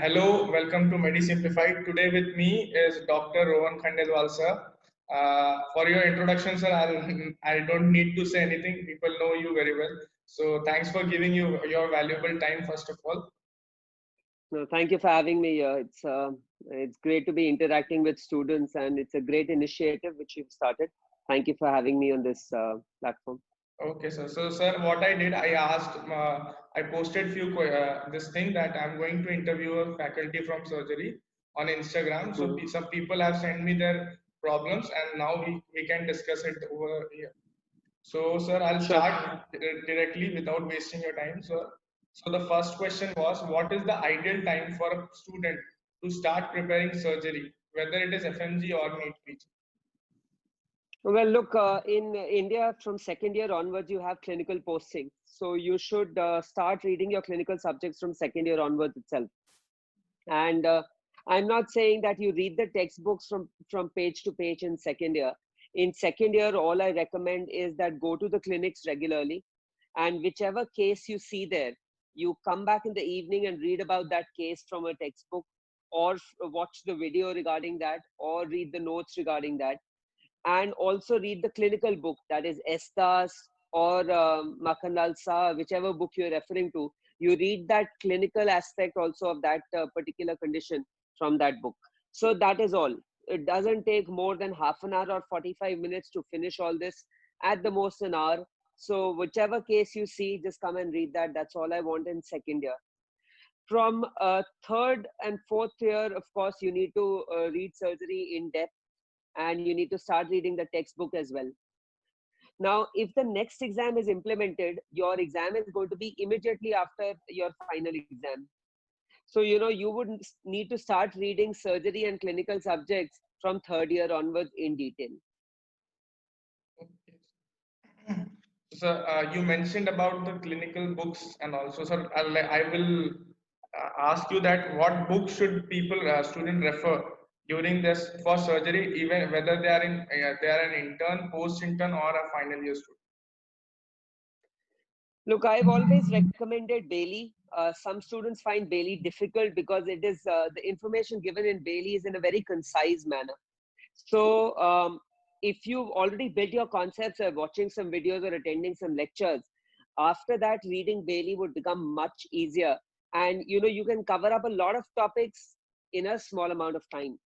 Hello, welcome to MediSimplified. Today with me is Dr. Rohan Khandedwal sir. For your introduction, sir, I don't need to say anything. People know you very well. So thanks for giving your valuable time, first of all. No, thank you for having me here. It's great to be interacting with students, and it's a great initiative which you've started. Thank you for having me on this platform. Okay, sir. So, sir, what I did, I posted this thing that I'm going to interview a faculty from surgery on Instagram. So, Mhm. some people have sent me their problems, and now we can discuss it over here. So, sir, I'll Sure. start directly without wasting your time, sir. So, the first question was, what is the ideal time for a student to start preparing surgery, whether it is FMG or NEET PG? Well, look, in India, from second year onwards, you have clinical posting. So you should start reading your clinical subjects from second year onwards itself. And I'm not saying that you read the textbooks from page to page in second year. In second year, all I recommend is that go to the clinics regularly, and whichever case you see there, you come back in the evening and read about that case from a textbook, or watch the video regarding that, or read the notes regarding that, and also read the clinical book, that is Estas or Makhanlal Shah, whichever book you're referring to. You read that clinical aspect also of that particular condition from that book. So that is all. It doesn't take more than half an hour or 45 minutes to finish all this, at the most an hour. So whichever case you see, just come and read that. That's all I want in second year. From third and fourth year, of course, you need to read surgery in depth, and you need to start reading the textbook as well. Now, if the next exam is implemented, your exam is going to be immediately after your final exam. So, you would need to start reading surgery and clinical subjects from third year onwards in detail. Okay. Sir, you mentioned about the clinical books, and also, sir, I will ask you that what book should student refer during this for surgery, even whether they are an intern, post intern, or a final year student. Look, I've always recommended Bailey. Some students find Bailey difficult because the information given in Bailey is in a very concise manner. So, if you've already built your concepts or watching some videos or attending some lectures, after that, reading Bailey would become much easier. And, you can cover up a lot of topics in a small amount of time.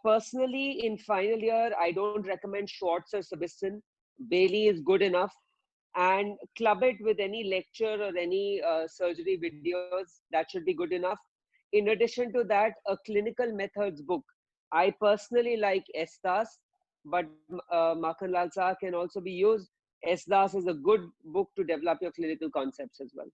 Personally, in final year, I don't recommend Schwartz or Sebastian. Bailey is good enough, and club it with any lecture or any surgery videos. That should be good enough. In addition to that, a clinical methods book. I personally like Estas, but Makhanlal Shah can also be used. Estas is a good book to develop your clinical concepts as well.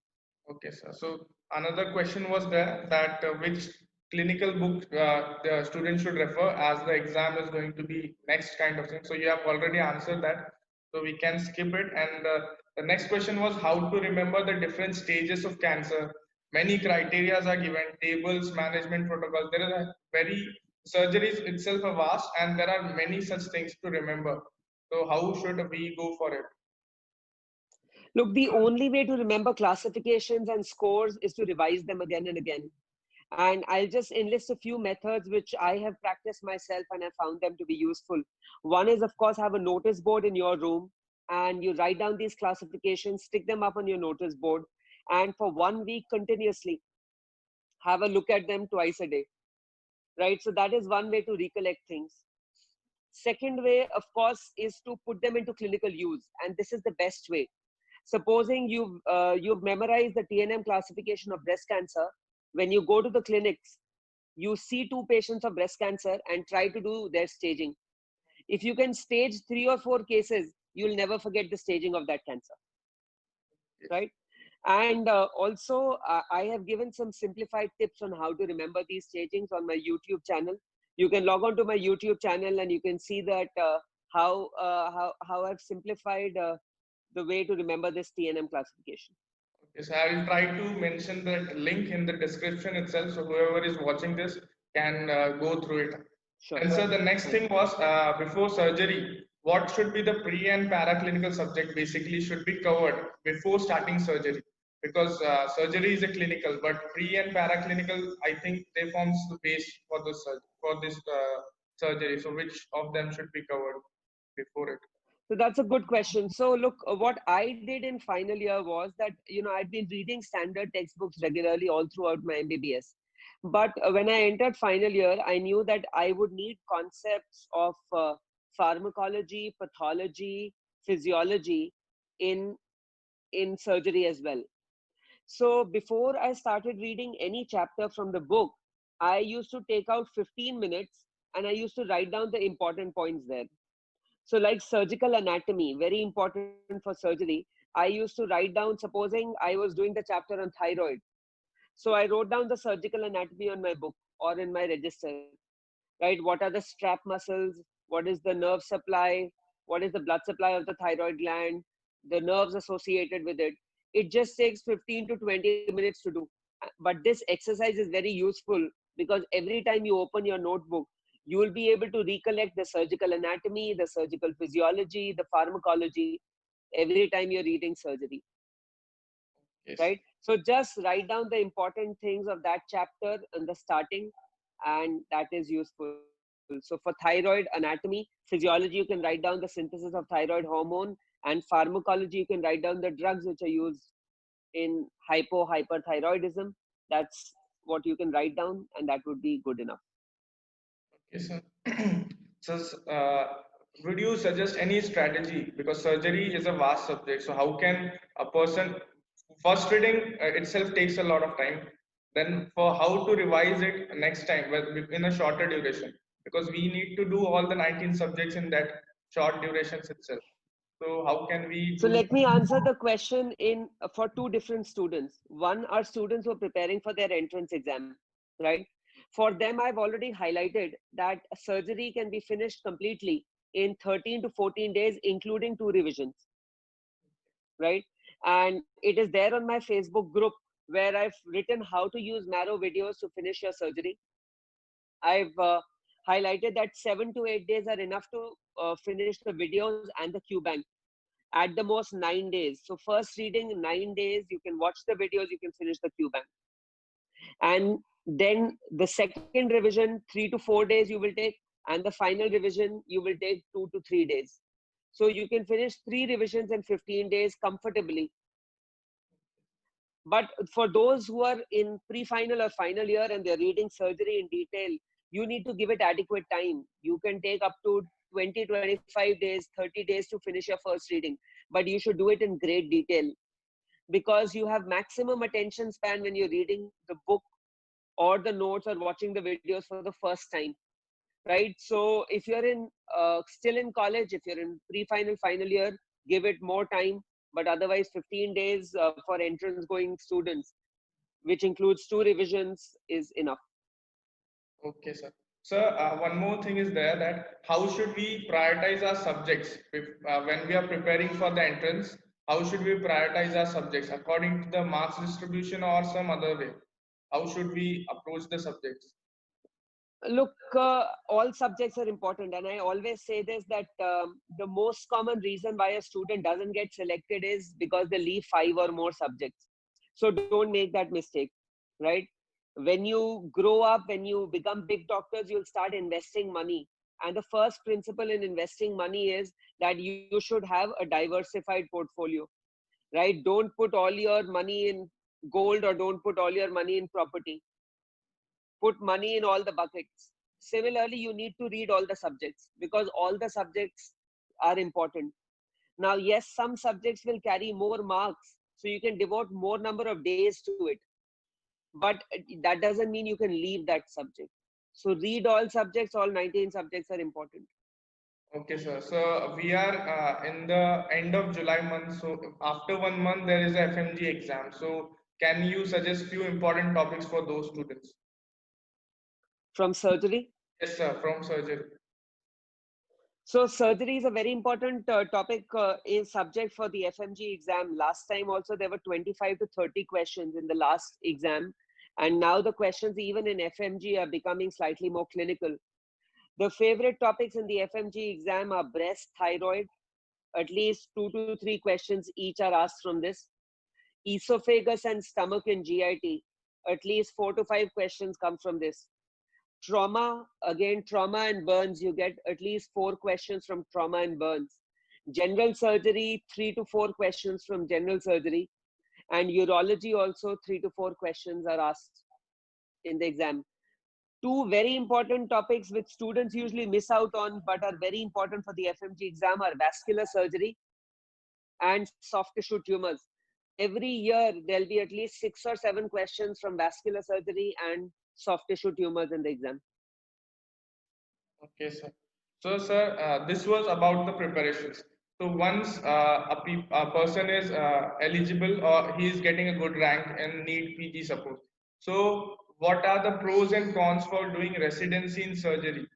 Okay, sir. So another question was there that which clinical book the student should refer as the exam is going to be next kind of thing. So you have already answered that. So we can skip it. And the next question was how to remember the different stages of cancer. Many criterias are given, tables, management protocols. There is a very surgeries itself are vast, and there are many such things to remember. So how should we go for it? Look, the only way to remember classifications and scores is to revise them again and again. And I'll just enlist a few methods which I have practiced myself and I found them to be useful. One is, of course, have a notice board in your room, and you write down these classifications, stick them up on your notice board, and for 1 week continuously, have a look at them twice a day, right? So that is one way to recollect things. Second way, of course, is to put them into clinical use, and this is the best way. Supposing you've memorized the TNM classification of breast cancer, when you go to the clinics, you see 2 patients of breast cancer and try to do their staging. If you can stage 3 or 4 cases, you'll never forget the staging of that cancer, right? And also, I have given some simplified tips on how to remember these stagings on my YouTube channel. You can log on to my YouTube channel and you can see that how I've simplified the way to remember this TNM classification. Okay, so I will try to mention that link in the description itself, so whoever is watching this can go through it. Sure. And so the next Thank thing you. was before surgery, what should be the pre and paraclinical subject basically should be covered before starting surgery? because surgery is a clinical, but pre and paraclinical, I think they forms the base for the for this surgery. So which of them should be covered before it? So that's a good question. So look, what I did in final year was that, I'd been reading standard textbooks regularly all throughout my MBBS. But when I entered final year, I knew that I would need concepts of pharmacology, pathology, physiology in surgery as well. So before I started reading any chapter from the book, I used to take out 15 minutes and I used to write down the important points there. So, like surgical anatomy, very important for surgery. I used to write down, supposing I was doing the chapter on thyroid. So, I wrote down the surgical anatomy on my book or in my register, right? What are the strap muscles? What is the nerve supply? What is the blood supply of the thyroid gland? The nerves associated with it. It just takes 15 to 20 minutes to do. But this exercise is very useful because every time you open your notebook, you will be able to recollect the surgical anatomy, the surgical physiology, the pharmacology every time you're reading surgery, Yes. right? So just write down the important things of that chapter in the starting, and that is useful. So for thyroid anatomy, physiology, you can write down the synthesis of thyroid hormone, and pharmacology, you can write down the drugs which are used in hyperthyroidism. That's what you can write down, and that would be good enough. Okay, so so would you suggest any strategy, because surgery is a vast subject? So how can a person, first reading itself takes a lot of time. Then for how to revise it next time in a shorter duration, because we need to do all the 19 subjects in that short durations itself. So how can we So do? let me answer the question in for two different students. One are students who are preparing for their entrance exam, right? For them, I've already highlighted that surgery can be finished completely in 13 to 14 days, including 2 revisions, right? And it is there on my Facebook group where I've written how to use Marrow videos to finish your surgery. I've highlighted that 7 to 8 days are enough to finish the videos and the Q bank. At the most 9 days. So first reading 9 days, you can watch the videos, you can finish the Q bank. And then the second revision, 3 to 4 days you will take, and the final revision you will take 2 to 3 days. So you can finish 3 revisions in 15 days comfortably. But for those who are in pre-final or final year and they're reading surgery in detail, you need to give it adequate time. You can take up to 20, 25 days, 30 days to finish your first reading, but you should do it in great detail because you have maximum attention span when you're reading the book or the notes or watching the videos for the first time, right? So if you're in still in college, if you're in pre-final, final year, give it more time. But otherwise, 15 days for entrance going students, which includes 2 revisions, is enough. Okay, sir. Sir, one more thing is there, that how should we prioritize our subjects when we are preparing for the entrance? How should we prioritize our subjects according to the marks distribution or some other way? How should we approach the subjects? Look, all subjects are important, and I always say this that the most common reason why a student doesn't get selected is because they leave 5 or more subjects. So don't make that mistake, right? When you grow up, when you become big doctors, you'll start investing money. And the first principle in investing money is that you should have a diversified portfolio, right? Don't put all your money in gold or don't put all your money in property. Put money in all the buckets. Similarly, you need to read all the subjects because all the subjects are important. Now, yes, some subjects will carry more marks, so you can devote more number of days to it. But that doesn't mean you can leave that subject. So read all subjects, all 19 subjects are important. Okay, sir. So we are in the end of July month. So after 1 month, there is a FMG exam. So can you suggest few important topics for those students? From surgery. Yes, sir. From surgery. So surgery is a very important topic, is subject for the FMG exam. Last time also there were 25 to 30 questions in the last exam. And now the questions even in FMG are becoming slightly more clinical. The favorite topics in the FMG exam are breast, thyroid. At least 2 to 3 questions each are asked from this. esophagus and stomach in GIT, at least 4 to 5 questions come from this. Trauma, again, trauma and burns, you get at least 4 questions from trauma and burns. General surgery, 3 to 4 questions from general surgery. And urology also, 3 to 4 questions are asked in the exam. 2 very important topics which students usually miss out on but are very important for the FMG exam are vascular surgery and soft tissue tumors. Every year, there'll be at least 6 or 7 questions from vascular surgery and soft tissue tumors in the exam. Okay, sir. So, sir, this was about the preparations. So, once a person is eligible or he is getting a good rank and need PG support. So, what are the pros and cons for doing residency in surgery?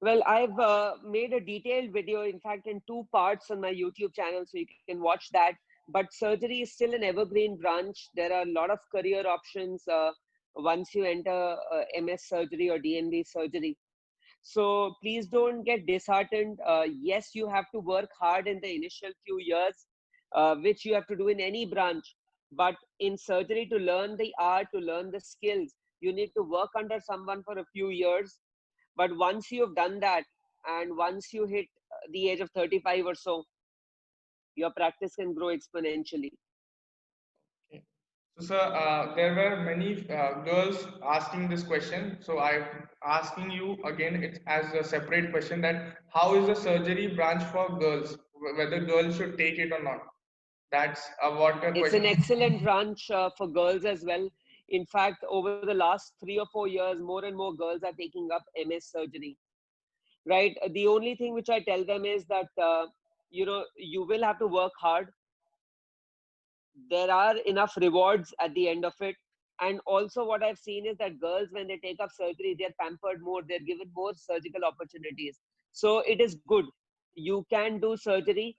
Well, I've made a detailed video, in fact, in 2 parts on my YouTube channel, so you can watch that. But surgery is still an evergreen branch. There are a lot of career options once you enter MS surgery or DNB surgery. So please don't get disheartened. Yes, you have to work hard in the initial few years, which you have to do in any branch. But in surgery, to learn the art, to learn the skills, you need to work under someone for a few years. But once you've done that, and once you hit the age of 35 or so, your practice can grow exponentially. Okay. So, sir, there were many girls asking this question. So, I'm asking you again, it's as a separate question that how is the surgery branch for girls? Whether girls should take it or not? That's what a It's question. an excellent branch for girls as well. In fact, over the last 3 or 4 years, more and more girls are taking up MS surgery. Right? The only thing which I tell them is that you will have to work hard. There are enough rewards at the end of it. And also what I've seen is that girls, when they take up surgery, they're pampered more, they're given more surgical opportunities. So it is good. You can do surgery,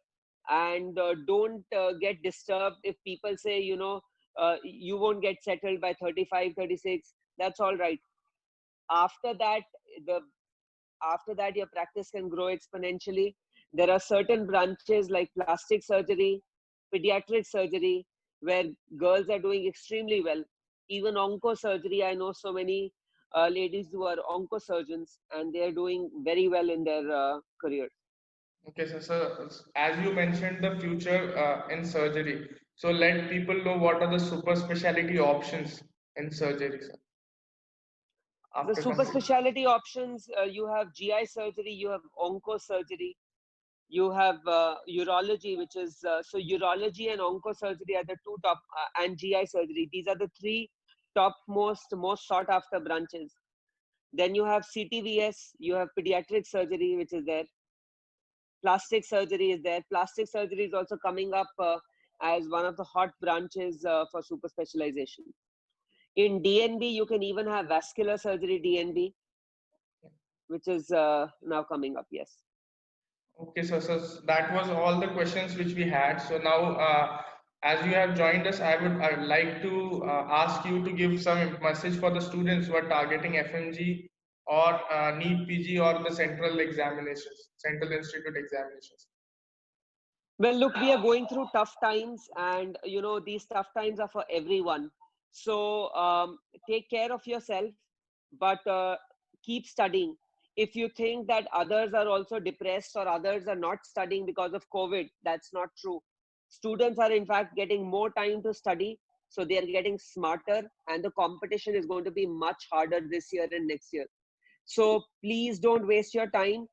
and don't get disturbed if people say, you won't get settled by 35, 36. That's all right. After that, the after that your practice can grow exponentially. There are certain branches like plastic surgery, pediatric surgery, where girls are doing extremely well. Even onco surgery, I know so many ladies who are oncosurgeons, and they are doing very well in their career. Okay, so as you mentioned the future in surgery, so let people know what are the super specialty options in surgery, sir. The After super completion. specialty options, you have GI surgery, you have onco surgery, you have urology, which is so urology and onco surgery are the 2 top, and GI surgery. These are the 3 top most sought after branches. Then you have CTVS, you have pediatric surgery, which is there. Plastic surgery is there. Plastic surgery is also coming up as one of the hot branches for super specialization. In DNB, you can even have vascular surgery DNB, which is now coming up. Yes. Okay, so that was all the questions which we had. So now, as you have joined us, I would like to ask you to give some message for the students who are targeting FMG or NEET PG or the central examinations, central institute examinations. Well, look, we are going through tough times, and these tough times are for everyone. So take care of yourself, but keep studying. If you think that others are also depressed or others are not studying because of COVID, that's not true. Students are in fact getting more time to study, so they are getting smarter, and the competition is going to be much harder this year and next year. So please don't waste your time.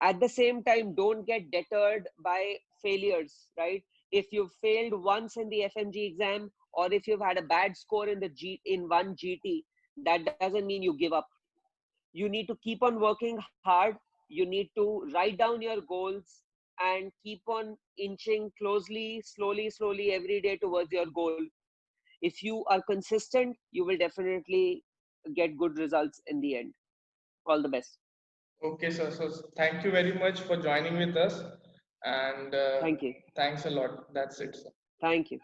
At the same time, don't get deterred by failures, right? If you've failed once in the FMG exam, or if you've had a bad score in in one GT, that doesn't mean you give up. You need to keep on working hard. You need to write down your goals and keep on inching slowly every day towards your goal. If you are consistent, you will definitely get good results in the end. All the best. Okay, sir. So thank you very much for joining with us, and Thank you. thanks a lot. That's it, sir. Thank you.